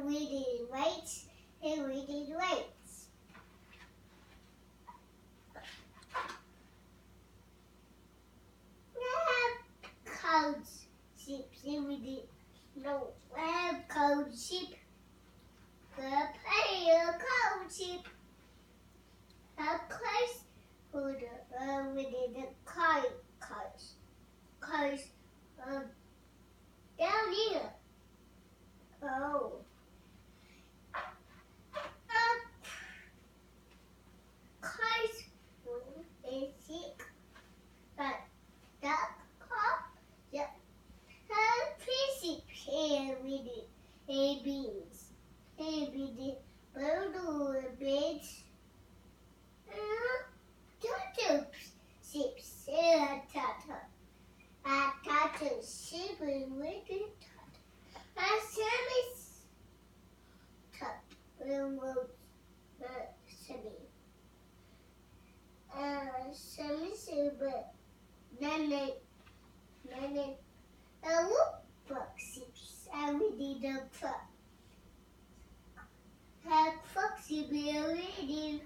reading weights and reading weights. Cold sheep, no, cold sheep. The player cold sheep. A place with the cars down here. Oh. Cars is sick, but that car, yeah, pretty here with the beans, with the bird beds, turtle ships, turtle ship with the turtle, service turtle, then a foxy, and we did a foxy be reading.